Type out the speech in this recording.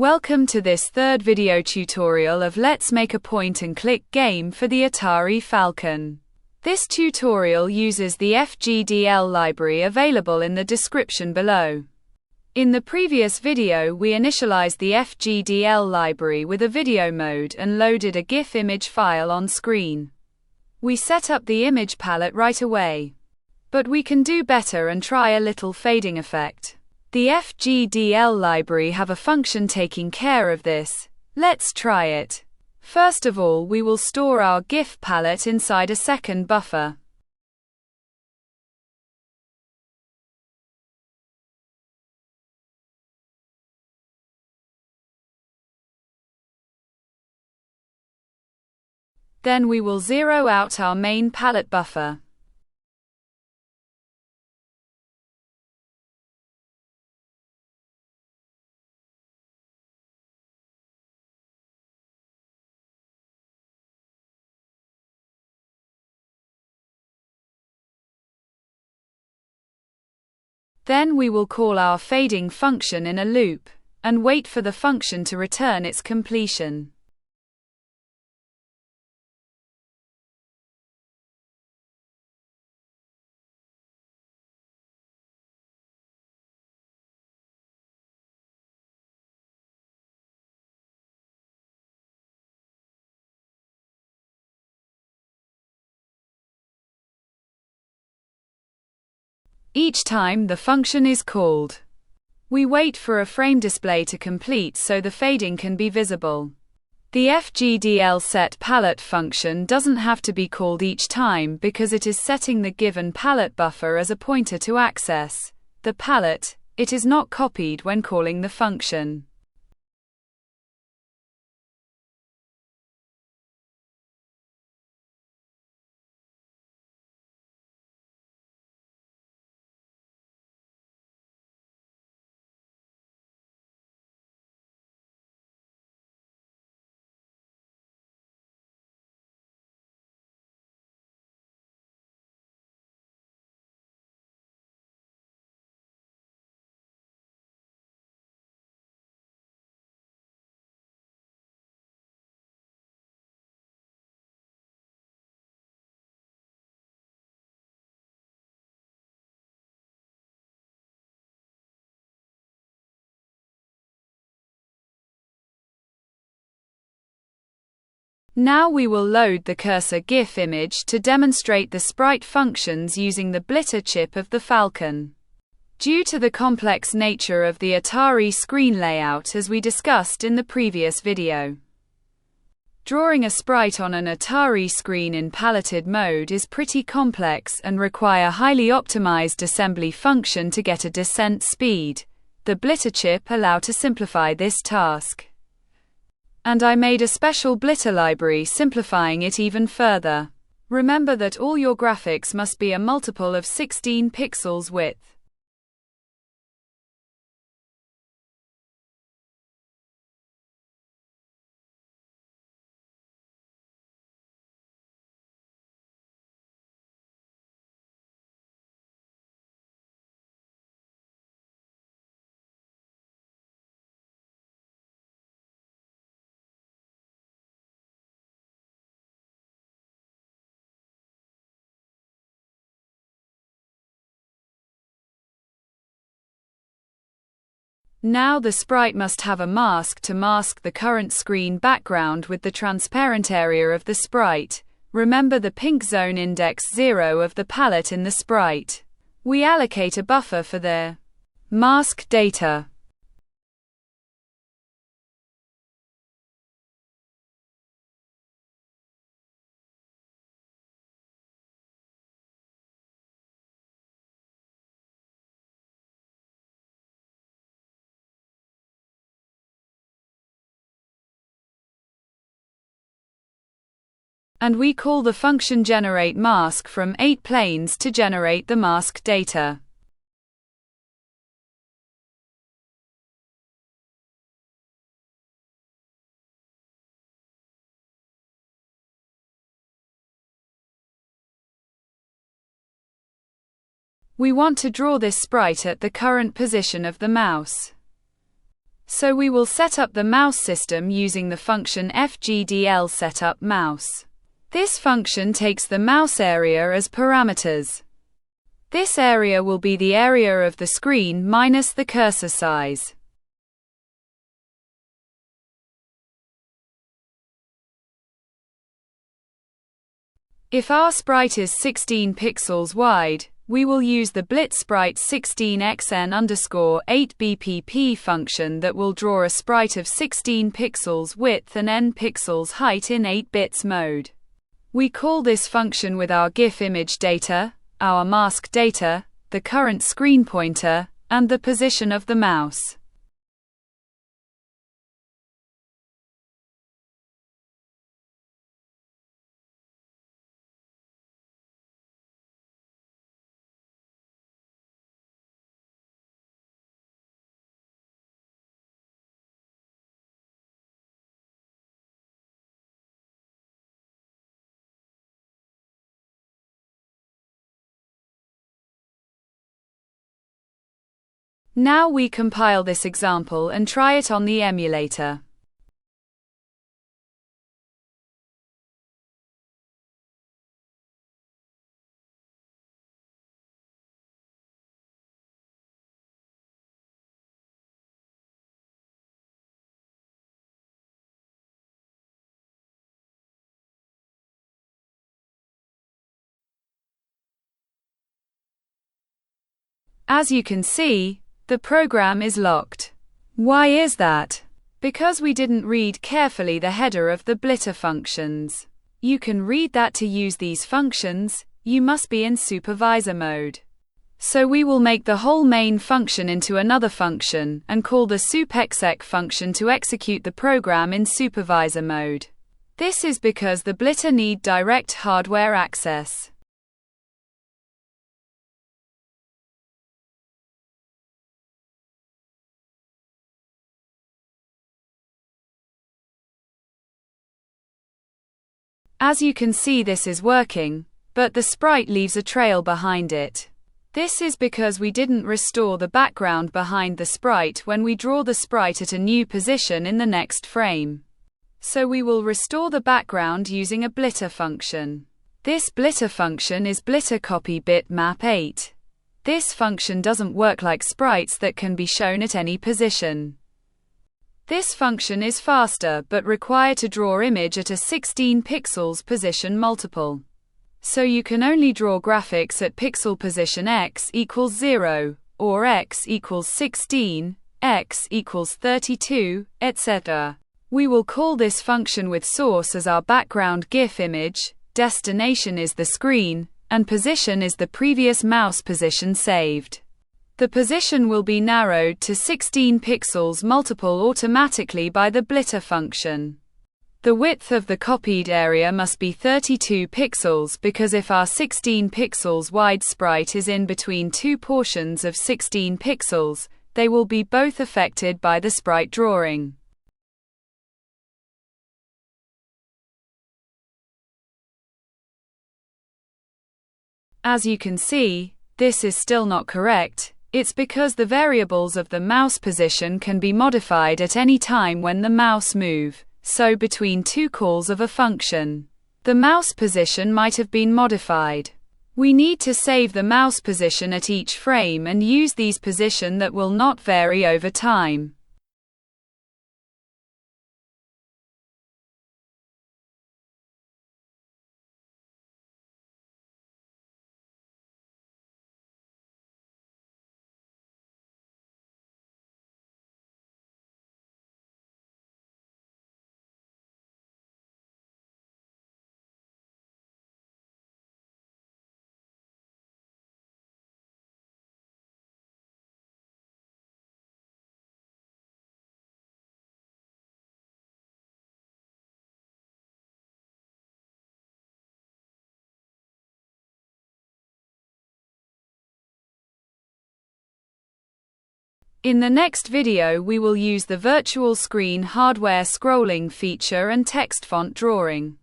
Welcome to this third video tutorial of Let's Make a Point-and-Click game for the Atari Falcon. This tutorial uses the FGDL library available in the description below. In the previous video we initialized the FGDL library with a video mode and loaded a GIF image file on screen. We set up the image palette right away. But we can do better and try a little fading effect. The FGDL library have a function taking care of this. Let's try it. First of all, we will store our GIF palette inside a second buffer. Then we will zero out our main palette buffer. Then we will call our fading function in a loop, and wait for the function to return its completion. Each time the function is called, we wait for a frame display to complete so the fading can be visible. The FGDL set palette function doesn't have to be called each time because it is setting the given palette buffer as a pointer to access the palette. It is not copied when calling the function. Now we will load the cursor GIF image to demonstrate the sprite functions using the blitter chip of the Falcon. Due to the complex nature of the Atari screen layout as we discussed in the previous video, drawing a sprite on an Atari screen in paletted mode is pretty complex and require highly optimized assembly function to get a descent speed. The blitter chip allow to simplify this task. And I made a special blitter library simplifying it even further. Remember that all your graphics must be a multiple of 16 pixels width. Now the sprite must have a mask to mask the current screen background with the transparent area of the sprite. Remember the pink zone index 0 of the palette in the sprite. We allocate a buffer for the mask data. And we call the function generate mask from 8 planes to generate the mask data. We want to draw this sprite at the current position of the mouse. So we will set up the mouse system using the function FGDL setup mouse. This function takes the mouse area as parameters. This area will be the area of the screen minus the cursor size. If our sprite is 16 pixels wide, we will use the blit sprite 16xn_8bpp function that will draw a sprite of 16 pixels width and n pixels height in 8 bits mode. We call this function with our GIF image data, our mask data, the current screen pointer, and the position of the mouse. Now we compile this example and try it on the emulator. As you can see, the program is locked. Why is that? Because we didn't read carefully the header of the blitter functions. You can read that to use these functions, you must be in supervisor mode. So we will make the whole main function into another function, and call the supexec function to execute the program in supervisor mode. This is because the blitter need direct hardware access. As you can see, this is working, but the sprite leaves a trail behind it. This is because we didn't restore the background behind the sprite when we draw the sprite at a new position in the next frame. So we will restore the background using a blitter function. This blitter function is blitter copy bitmap 8. This function doesn't work like sprites that can be shown at any position. This function is faster but require to draw image at a 16 pixels position multiple. So you can only draw graphics at pixel position x equals 0, or x equals 16, x equals 32, etc. We will call this function with source as our background GIF image, destination is the screen, and position is the previous mouse position saved. The position will be narrowed to 16 pixels multiple automatically by the blitter function. The width of the copied area must be 32 pixels because if our 16 pixels wide sprite is in between two portions of 16 pixels, they will be both affected by the sprite drawing. As you can see, this is still not correct. It's because the variables of the mouse position can be modified at any time when the mouse move, so between two calls of a function, the mouse position might have been modified. We need to save the mouse position at each frame and use these position that will not vary over time. In the next video we will use the virtual screen hardware scrolling feature and text font drawing.